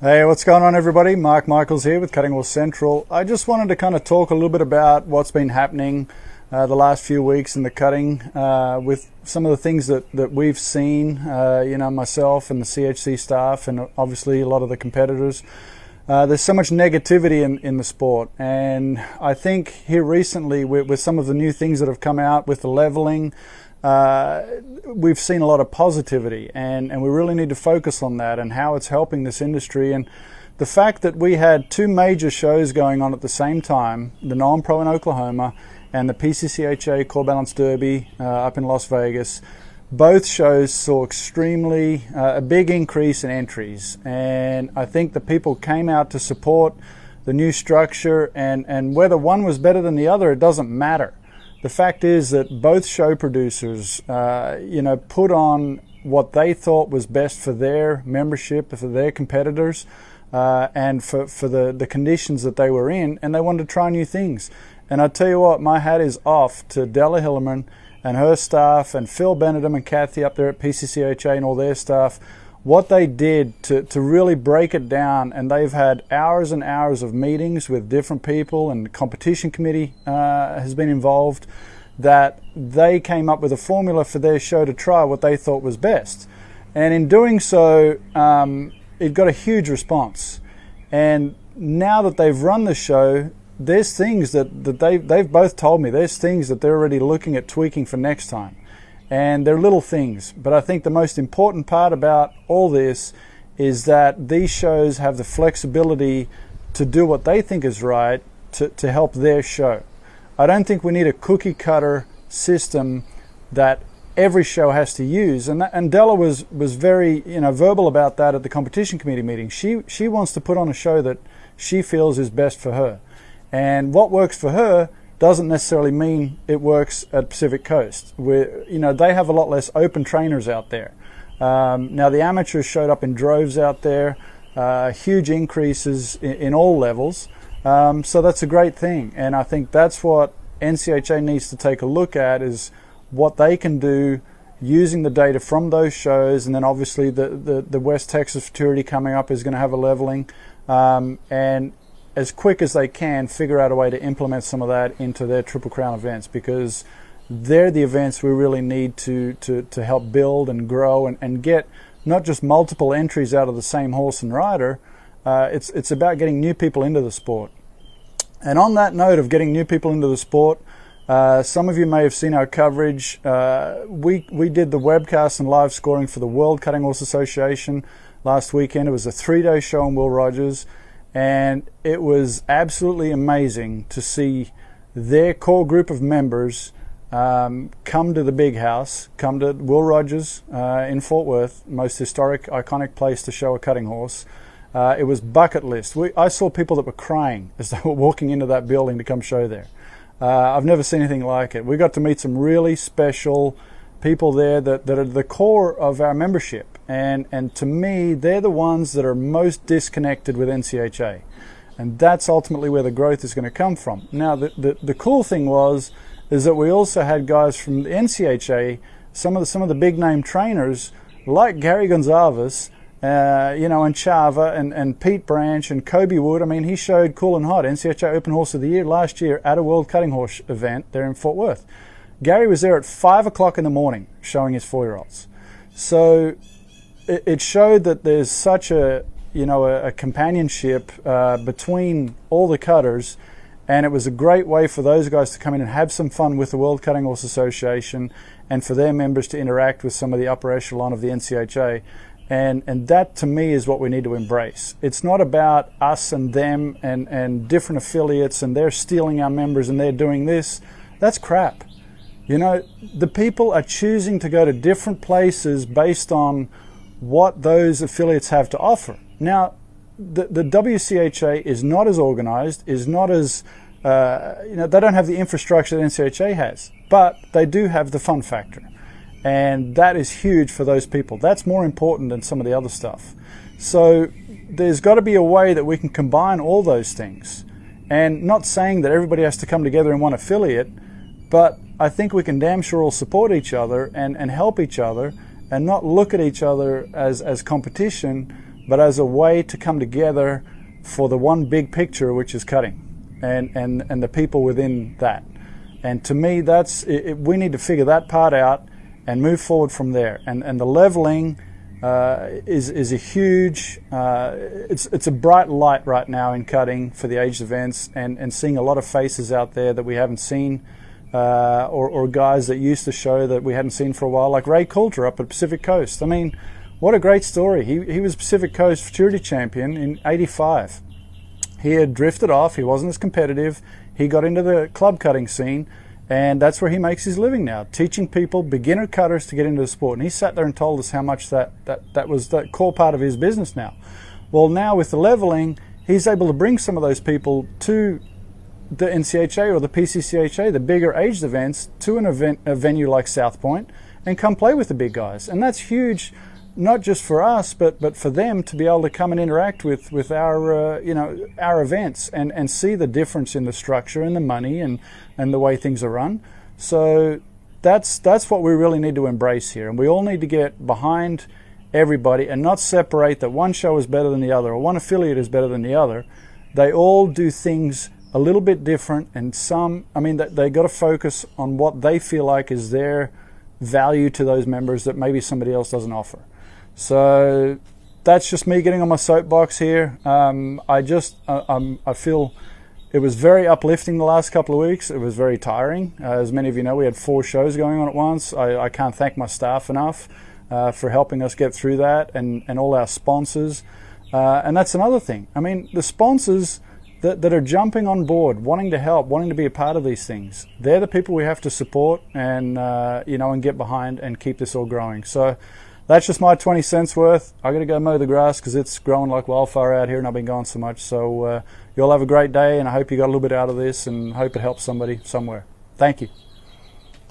Hey, what's going on, everybody? Mark Michels here with Cutting Horse Central. I just wanted to kind of talk a little bit about what's been happening the last few weeks in the cutting with some of the things that we've seen, myself and the CHC staff and obviously a lot of the competitors. There's so much negativity in the sport, and I think here recently with some of the new things that have come out with the leveling, we've seen a lot of positivity, and we really need to focus on that and how it's helping this industry. And the fact that we had two major shows going on at the same time, the Non-Pro in Oklahoma and the PCCHA Core Balance Derby up in Las Vegas, both shows saw extremely a big increase in entries, and I think the people came out to support the new structure, and whether one was better than the other, it doesn't matter. The fact is that both show producers, put on what they thought was best for their membership, for their competitors, and for the conditions that they were in, and they wanted to try new things. And I tell you what, my hat is off to Della Hillerman and her staff, and Phil Benedum and Kathy up there at PCCHA and all their staff, what they did to really break it down. And they've had hours and hours of meetings with different people, and the competition committee has been involved, that they came up with a formula for their show to try what they thought was best. And in doing so, it got a huge response. And now that they've run the show, there's things that they've both told me, there's things that they're already looking at tweaking for next time. And they're little things, but I think the most important part about all this is that these shows have the flexibility to do what they think is right to help their show. I don't think we need a cookie cutter system that every show has to use, and Della was very verbal about that at the competition committee meeting. She wants to put on a show that she feels is best for her, and what works for her doesn't necessarily mean it works at Pacific Coast, where they have a lot less open trainers out there. Now the amateurs showed up in droves out there, huge increases in all levels, so that's a great thing. And I think that's what NCHA needs to take a look at, is what they can do using the data from those shows. And then obviously the West Texas Futurity coming up is going to have a leveling, and as quick as they can figure out a way to implement some of that into their Triple Crown events, because they're the events we really need to help build and grow and get not just multiple entries out of the same horse and rider. It's about getting new people into the sport. And on that note of getting new people into the sport, some of you may have seen our coverage. We did the webcast and live scoring for the World Cutting Horse Association last weekend. It was a 3-day show in Will Rogers, and it was absolutely amazing to see their core group of members come to the big house, come to Will Rogers in Fort Worth, most historic, iconic place to show a cutting horse. It was bucket list. I saw people that were crying as they were walking into that building to come show there. I've never seen anything like it. We got to meet some really special people there that are the core of our membership. And to me, they're the ones that are most disconnected with NCHA. And that's ultimately where the growth is going to come from. Now, the cool thing is that we also had guys from the NCHA, some of the big name trainers like Gary Gonzalez, and Chava and Pete Branch and Kobe Wood. I mean, he showed cool and hot NCHA Open Horse of the Year last year at a World Cutting Horse event there in Fort Worth. Gary was there at 5 o'clock in the morning showing his 4-year-olds. So it showed that there's such a companionship between all the cutters, and it was a great way for those guys to come in and have some fun with the World Cutting Horse Association, and for their members to interact with some of the upper echelon of the NCHA. And that to me is what we need to embrace. It's not about us and them and different affiliates and they're stealing our members and they're doing this. That's crap. The people are choosing to go to different places based on what those affiliates have to offer. Now, the WCHA is not as organized, is not as, they don't have the infrastructure that NCHA has, but they do have the fun factor. And that is huge for those people. That's more important than some of the other stuff. So there's got to be a way that we can combine all those things. And not saying that everybody has to come together in one affiliate, but I think we can damn sure all support each other and help each other and not look at each other as competition, but as a way to come together for the one big picture, which is cutting, and the people within that. And to me, that's we need to figure that part out and move forward from there. And the leveling is a huge, it's a bright light right now in cutting for the aged events, and seeing a lot of faces out there that we haven't seen, or guys that used to show that we hadn't seen for a while, like Ray Coulter up at Pacific Coast. I mean, what a great story. He was Pacific Coast Futurity Champion in '85. He had drifted off, he wasn't as competitive, he got into the club cutting scene, and that's where he makes his living now, teaching people, beginner cutters, to get into the sport. And he sat there and told us how much that was the core part of his business now. Well, now with the leveling, he's able to bring some of those people to the NCHA or the PCCHA, the bigger aged events, to a venue like South Point, and come play with the big guys. And that's huge, not just for us, but for them to be able to come and interact with our our events, and see the difference in the structure and the money and the way things are run. So that's what we really need to embrace here, and we all need to get behind everybody and not separate that one show is better than the other or one affiliate is better than the other. They all do things a little bit different, and they got to focus on what they feel like is their value to those members that maybe somebody else doesn't offer. So that's just me getting on my soapbox here. I feel it was very uplifting the last couple of weeks. It was very tiring. As many of you know, we had 4 shows going on at once. I can't thank my staff enough for helping us get through that, and all our sponsors. And that's another thing. I mean, the sponsors that are jumping on board, wanting to help, wanting to be a part of these things, they're the people we have to support and get behind and keep this all growing. So that's just my 20 cents worth. I got to go mow the grass because it's growing like wildfire out here, and I've been gone so much. So you all have a great day, and I hope you got a little bit out of this, and hope it helps somebody somewhere. Thank you.